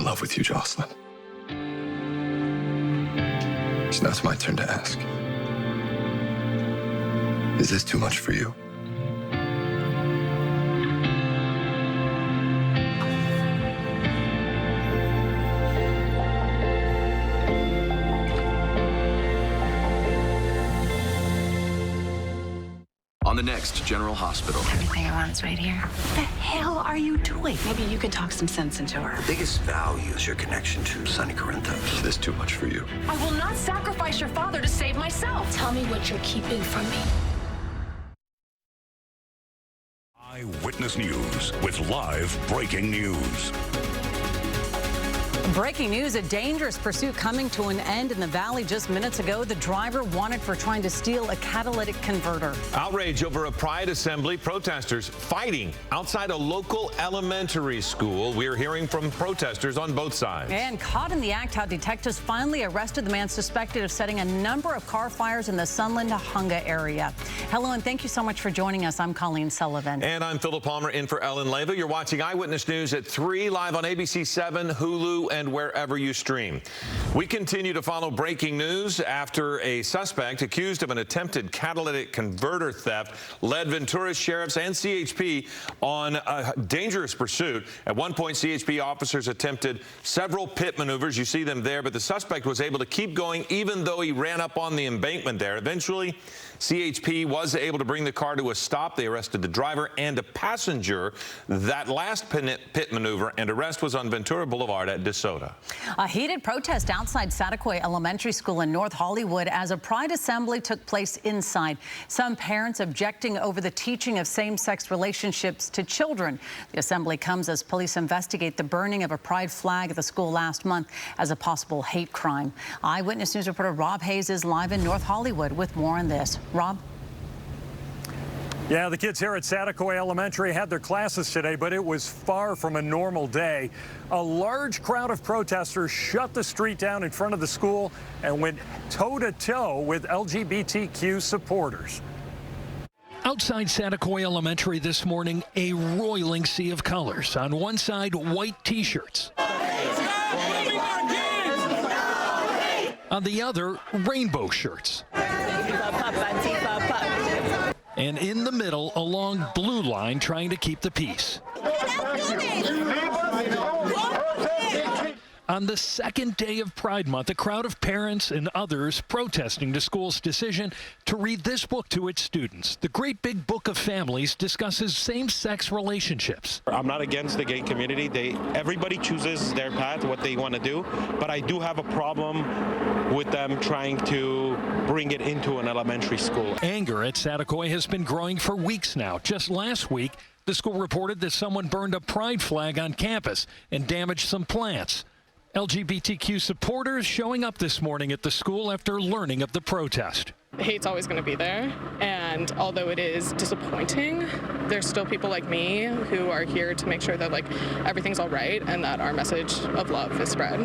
love with you, Jocelyn. So now it's my turn to ask. Is this too much for you? On the next General Hospital. Everything I want is right here. What the hell are you doing? Maybe you could talk some sense into her. The biggest value is your connection to Sonny Corinthos. Is this too much for you? I will not sacrifice your father to save myself. Tell me what you're keeping from me. Eyewitness News with live breaking news. Breaking news, a dangerous pursuit coming to an end in the valley just minutes ago. The driver wanted for trying to steal a catalytic converter. Outrage over a Pride assembly. Protesters fighting outside a local elementary school. We're hearing from protesters on both sides. And caught in the act, how detectives finally arrested the man suspected of setting a number of car fires in the Sunland-Tahunga area. Hello, and thank you so much for joining us. I'm Colleen Sullivan. And I'm Philip Palmer in for Ellen Leva. You're watching Eyewitness News at 3, live on ABC 7, Hulu, and wherever you stream. We continue to follow breaking news after a suspect accused of an attempted catalytic converter theft led Ventura sheriffs and CHP on a dangerous pursuit. At one point, CHP officers attempted several pit maneuvers. You see them there, but the suspect was able to keep going even though he ran up on the embankment there. Eventually, CHP was able to bring the car to a stop. They arrested the driver and a passenger. That last pit maneuver and arrest was on Ventura Boulevard at DeSoto. A heated protest outside Saticoy Elementary School in North Hollywood as a Pride assembly took place inside. Some parents objecting over the teaching of same-sex relationships to children. The assembly comes as police investigate the burning of a Pride flag at the school last month as a possible hate crime. Eyewitness News reporter Rob Hayes is live in North Hollywood with more on this. Rob? Yeah, the kids here at Saticoy Elementary had their classes today, but it was far from a normal day. A large crowd of protesters shut the street down in front of the school and went toe-to-toe with LGBTQ supporters. Outside Saticoy Elementary this morning, a roiling sea of colors. On one side, white T-shirts. On the other, rainbow shirts. And in the middle, a long blue line trying to keep the peace. On the second day of Pride Month, a crowd of parents and others protesting the school's decision to read this book to its students. The Great Big Book of Families discusses same-sex relationships. I'm not against the gay community. Everybody chooses their path, what they want to do, but I do have a problem with them trying to bring it into an elementary school. Anger at Saticoy has been growing for weeks now. Just last week, the school reported that someone burned a Pride flag on campus and damaged some plants. LGBTQ supporters showing up this morning at the school after learning of the protest. Hate's always going to be there, and although it is disappointing, there's still people like me who are here to make sure that everything's all right and that our message of love is spread.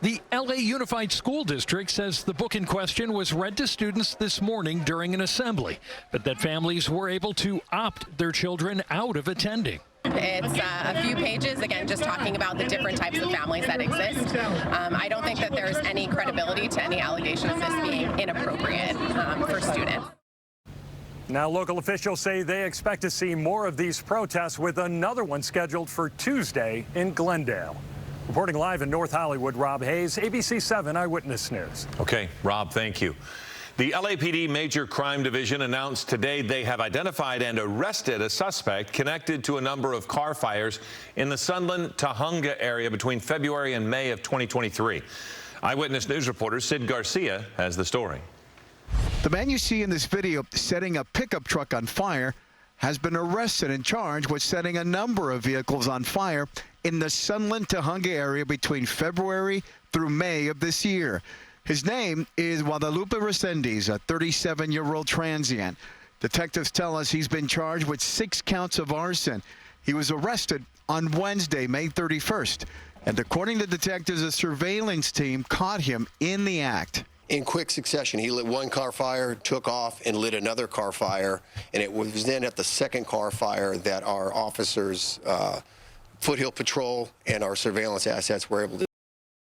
The LA Unified School District says the book in question was read to students this morning during an assembly, but that families were able to opt their children out of attending. It's a few pages, again, just talking about the different types of families that exist. I don't think that there's any credibility to any allegation of this being inappropriate for students. Now, local officials say they expect to see more of these protests, with another one scheduled for Tuesday in Glendale. Reporting live in North Hollywood, Rob Hayes, ABC 7 Eyewitness News. Okay, Rob, thank you. The LAPD Major Crime Division announced today they have identified and arrested a suspect connected to a number of car fires in the Sunland-Tahunga area between February and May of 2023. Eyewitness News reporter Sid Garcia has the story. The man you see in this video setting a pickup truck on fire has been arrested and charged with setting a number of vehicles on fire in the Sunland-Tahunga area between February through May of this year. His name is Guadalupe Resendiz, a 37-year-old transient. Detectives tell us he's been charged with 6 counts of arson. He was arrested on Wednesday, May 31st. And according to detectives, a surveillance team caught him in the act. In quick succession, he lit one car fire, took off, and lit another car fire. And it was then at the second car fire that our officers, Foothill Patrol, and our surveillance assets were able to